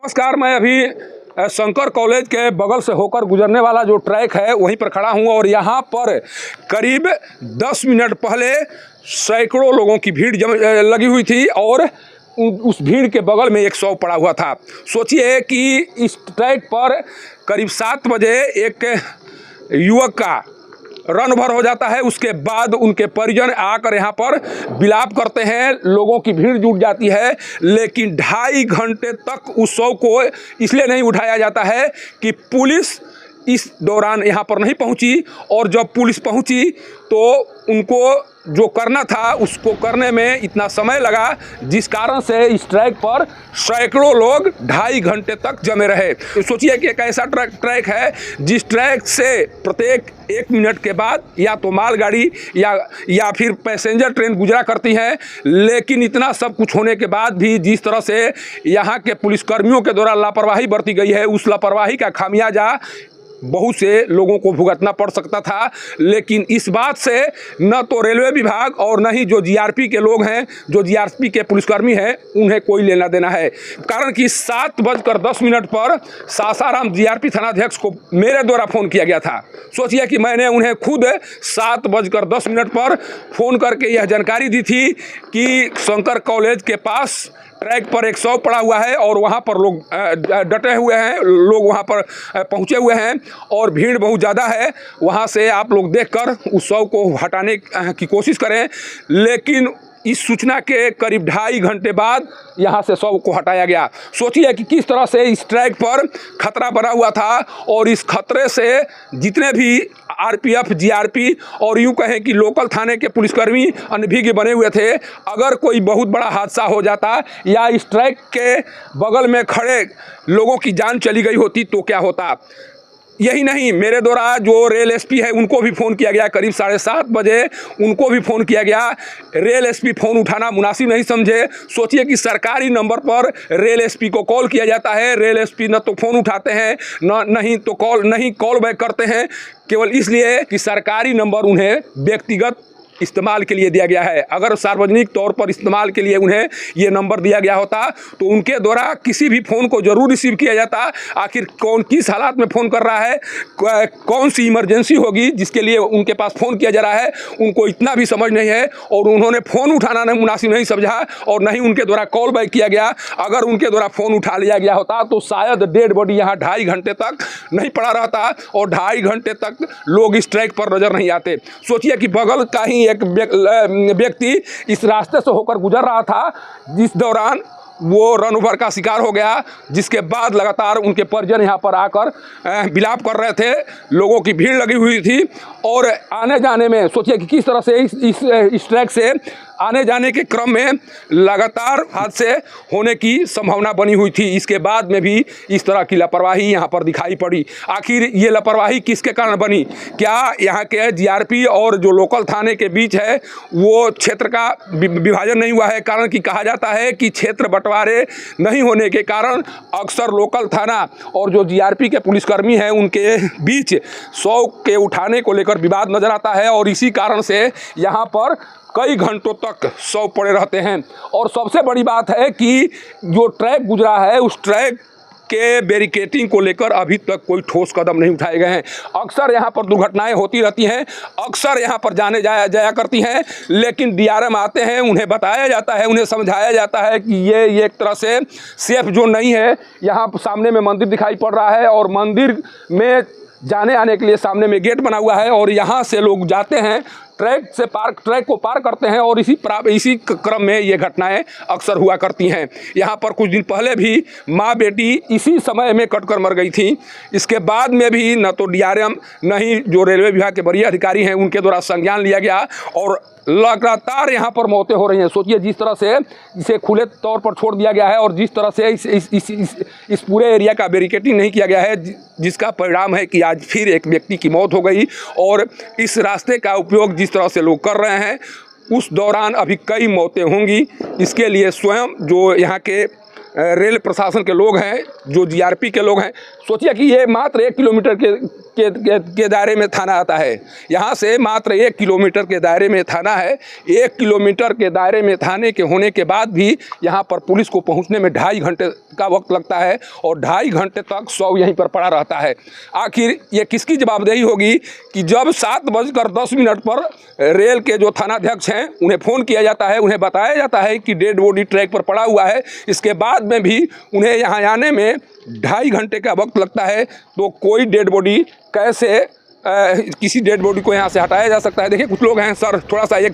नमस्कार, मैं अभी शंकर कॉलेज के बगल से होकर गुजरने वाला जो ट्रैक है वहीं पर खड़ा हूं और यहां पर करीब 10 मिनट पहले सैकड़ों लोगों की भीड़ लगी हुई थी और उस भीड़ के बगल में एक शव पड़ा हुआ था। सोचिए कि इस ट्रैक पर करीब 7 बजे एक युवक का रन भर हो जाता है। उसके बाद उनके परिजन आकर यहाँ पर विलाप करते हैं, लोगों की भीड़ जुट जाती है, लेकिन 2.5 घंटे तक उस शव को इसलिए नहीं उठाया जाता है कि पुलिस इस दौरान यहाँ पर नहीं पहुँची और जब पुलिस पहुँची तो उनको जो करना था उसको करने में इतना समय लगा, जिस कारण से इस ट्रैक पर सैकड़ों लोग 2.5 घंटे तक जमे रहे। सोचिए कि एक ऐसा ट्रैक है जिस ट्रैक से प्रत्येक 1 मिनट के बाद या तो मालगाड़ी या फिर पैसेंजर ट्रेन गुजरा करती है, लेकिन इतना सब कुछ होने के बाद भी जिस तरह से यहाँ के पुलिसकर्मियों के द्वारा लापरवाही बरती गई है, उस लापरवाही का खामियाजा बहुत से लोगों को भुगतना पड़ सकता था। लेकिन इस बात से न तो रेलवे विभाग और न ही जो जीआरपी के लोग हैं, जो जीआरपी के पुलिसकर्मी हैं, उन्हें कोई लेना देना है। कारण कि 7:10 पर सासाराम जीआरपी थानाध्यक्ष को मेरे द्वारा फ़ोन किया गया था। सोचिए कि मैंने उन्हें खुद 7:10 पर फ़ोन करके यह जानकारी दी थी कि शंकर कॉलेज के पास ट्रैक पर एक शव पड़ा हुआ है और वहाँ पर लोग डटे हुए हैं, लोग वहाँ पर पहुँचे हुए हैं और भीड़ बहुत ज़्यादा है। वहाँ से आप लोग देखकर उस शव को हटाने की कोशिश करें, लेकिन इस सूचना के करीब 2.5 घंटे बाद यहाँ से शव को हटाया गया। सोचिए कि किस तरह से इस ट्रैक पर खतरा बना हुआ था और इस खतरे से जितने भी आरपीएफ, जीआरपी और यूँ कहें कि लोकल थाने के पुलिसकर्मी अनभिज्ञ बने हुए थे। अगर कोई बहुत बड़ा हादसा हो जाता या इस ट्रैक के बगल में खड़े लोगों की जान चली गई होती तो क्या होता। यही नहीं, मेरे द्वारा जो रेल एसपी है उनको भी फ़ोन किया गया, करीब 7:30 बजे उनको भी फ़ोन किया गया। रेल एसपी फ़ोन उठाना मुनासिब नहीं समझे। सोचिए कि सरकारी नंबर पर रेल एसपी को कॉल किया जाता है, रेल एसपी न तो फ़ोन उठाते हैं नहीं तो कॉल बैक करते हैं, केवल इसलिए कि सरकारी नंबर उन्हें व्यक्तिगत इस्तेमाल के लिए दिया गया है। अगर सार्वजनिक तौर पर इस्तेमाल के लिए उन्हें ये नंबर दिया गया होता तो उनके द्वारा किसी भी फ़ोन को ज़रूर रिसीव किया जाता। आखिर कौन किस हालात में फ़ोन कर रहा है, कौन सी इमरजेंसी होगी जिसके लिए उनके पास फ़ोन किया जा रहा है, उनको इतना भी समझ नहीं है और उन्होंने फ़ोन उठाना मुनासिब नहीं समझा और नहीं उनके द्वारा कॉल बैक किया गया। अगर उनके द्वारा फ़ोन उठा लिया गया होता तो शायद डेड बॉडी यहाँ 2.5 घंटे तक नहीं पड़ा रहता और 2.5 घंटे तक लोग इस ट्रैक पर नज़र नहीं आते। सोचिए कि बगल का ही एक व्यक्ति इस रास्ते से होकर गुजर रहा था, जिस दौरान वो रन ओवर का शिकार हो गया, जिसके बाद लगातार उनके परिजन यहाँ पर आकर विलाप कर रहे थे। लोगों की भीड़ लगी हुई थी और आने जाने में सोचिए कि किस तरह से इस ट्रैक से आने जाने के क्रम में लगातार हादसे होने की संभावना बनी हुई थी। इसके बाद में भी इस तरह की लापरवाही यहाँ पर दिखाई पड़ी। आखिर ये लापरवाही किसके कारण बनी? क्या यहाँ के जीआरपी और जो लोकल थाने के बीच है वो क्षेत्र का विभाजन नहीं हुआ है? कारण कि कहा जाता है कि क्षेत्र बंटवारे नहीं होने के कारण अक्सर लोकल थाना और जो जीआरपी के पुलिसकर्मी हैं उनके बीच शव के उठाने को लेकर विवाद नजर आता है और इसी कारण से यहाँ पर कई घंटों तक शव पड़े रहते हैं। और सबसे बड़ी बात है कि जो ट्रैक गुजरा है उस ट्रैक के बैरिकेटिंग को लेकर अभी तक कोई ठोस कदम नहीं उठाए गए हैं। अक्सर यहाँ पर दुर्घटनाएं होती रहती हैं, अक्सर यहाँ पर जाया करती हैं, लेकिन डीआरएम आते हैं, उन्हें बताया जाता है, उन्हें समझाया जाता है कि ये एक तरह से सेफ जोन नहीं है। यहाँ सामने में मंदिर दिखाई पड़ रहा है और मंदिर में जाने आने के लिए सामने में गेट बना हुआ है और यहाँ से लोग जाते हैं, ट्रैक को पार करते हैं और इसी क्रम में ये घटनाएं अक्सर हुआ करती हैं। यहाँ पर कुछ दिन पहले भी माँ बेटी इसी समय में कटकर मर गई थी। इसके बाद में भी न तो डीआरएम न ही जो रेलवे विभाग के वरीय अधिकारी हैं उनके द्वारा संज्ञान लिया गया और लगातार यहाँ पर मौतें हो रही हैं। सोचिए जिस तरह से इसे खुले तौर पर छोड़ दिया गया है और जिस तरह से इस पूरे एरिया का बैरिकेटिंग नहीं किया गया है, जिसका परिणाम है कि आज फिर एक व्यक्ति की मौत हो गई। और इस रास्ते का उपयोग जिस तरह से लोग कर रहे हैं उस दौरान अभी कई मौतें होंगी। इसके लिए स्वयं जो यहाँ के रेल प्रशासन के लोग हैं, जो जीआरपी के लोग हैं, सोचिए कि ये मात्र 1 किलोमीटर के के दायरे में थाना आता है। यहाँ से मात्र 1 किलोमीटर के दायरे में थाना है। 1 किलोमीटर के दायरे में थाने के होने के बाद भी यहाँ पर पुलिस को पहुँचने में 2.5 घंटे का वक्त लगता है और 2.5 घंटे तक शव यहीं पर पड़ा रहता है। आखिर ये किसकी जवाबदेही होगी कि जब 7:10 पर रेल के जो थानाध्यक्ष हैं उन्हें फ़ोन किया जाता है, उन्हें बताया जाता है कि डेड बॉडी ट्रैक पर पड़ा हुआ है, इसके बाद में भी उन्हें यहाँ आने में 2.5 घंटे का वक्त लगता है, तो कोई डेड बॉडी कैसे किसी डेड बॉडी को यहाँ से हटाया जा सकता है। देखिए कुछ लोग हैं सर, थोड़ा सा एक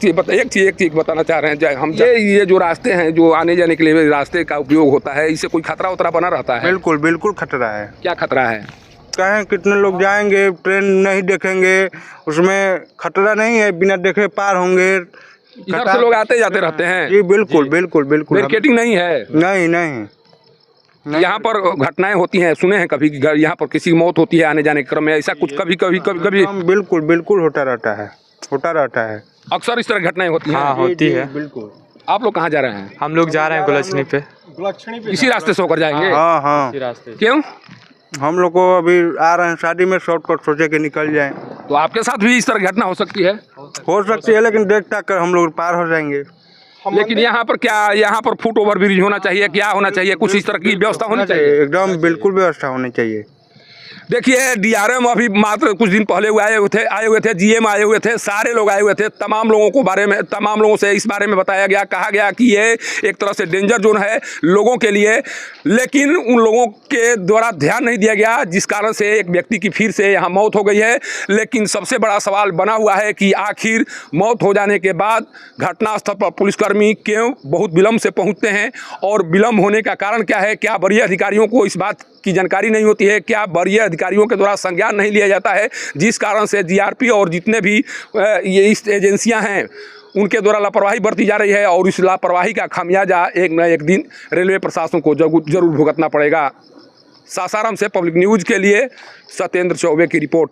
चीज़ बताना चाह रहे हैं। हम ये जो रास्ते हैं, जो आने जाने के लिए रास्ते का उपयोग होता है, इससे कोई खतरा उतरा बना रहता है? बिल्कुल बिल्कुल खतरा है। क्या खतरा है? कहें कितने लोग जाएंगे, ट्रेन नहीं देखेंगे, उसमें खतरा नहीं है, बिना देखे पार होंगे। इधर से लोग आते जाते रहते हैं। जी बिल्कुल बिल्कुल बिल्कुल। बैरिकेडिंग नहीं है? नहीं। यहाँ पर घटनाएं होती हैं, सुने हैं कभी यहाँ पर किसी की मौत होती है आने जाने के क्रम में, ऐसा कुछ कभी? बिल्कुल बिल्कुल होता रहता है। अक्सर इस तरह घटनाएं होती हैं? हाँ होती है। बिल्कुल। आप लोग कहाँ जा रहे हैं? हम लोग जा रहे हैं गुलछनी पे। इसी रास्ते से होकर जाएंगे? हाँ। इसी रास्ते। क्यों? हम लोग को अभी आ रहे हैं शादी में, शॉर्टकट सोचे के निकल जाएं। तो आपके साथ भी इस तरह घटना हो सकती है? हो सकती है, लेकिन देख टाक कर हम लोग पार हो जाएंगे। लेकिन यहाँ पर क्या, यहाँ पर फुट ओवर ब्रिज होना चाहिए, क्या होना चाहिए? कुछ इस तरह की व्यवस्था होनी चाहिए। एकदम बिल्कुल व्यवस्था होनी चाहिए। देखिए डीआरएम अभी मात्र कुछ दिन पहले आए हुए थे, जीएम आए हुए थे, सारे लोग आए हुए थे। तमाम लोगों से इस बारे में बताया गया, कहा गया कि ये एक तरह से डेंजर जोन है लोगों के लिए, लेकिन उन लोगों के द्वारा ध्यान नहीं दिया गया, जिस कारण से एक व्यक्ति की फिर से यहाँ मौत हो गई है। लेकिन सबसे बड़ा सवाल बना हुआ है कि आखिर मौत हो जाने के बाद घटनास्थल पर पुलिसकर्मी क्यों बहुत विलम्ब से पहुँचते हैं, और विलम्ब होने का कारण क्या है? क्या वरीय अधिकारियों को इस बात की जानकारी नहीं होती है? क्या वरीय अधिकारियों के द्वारा संज्ञान नहीं लिया जाता है, जिस कारण से जीआरपी और जितने भी ये इस एजेंसियां हैं उनके द्वारा लापरवाही बरती जा रही है, और इस लापरवाही का खामियाजा एक न एक दिन रेलवे प्रशासन को जरूर भुगतना पड़ेगा। सासाराम से पब्लिक न्यूज़ के लिए सत्येंद्र चौबे की रिपोर्ट।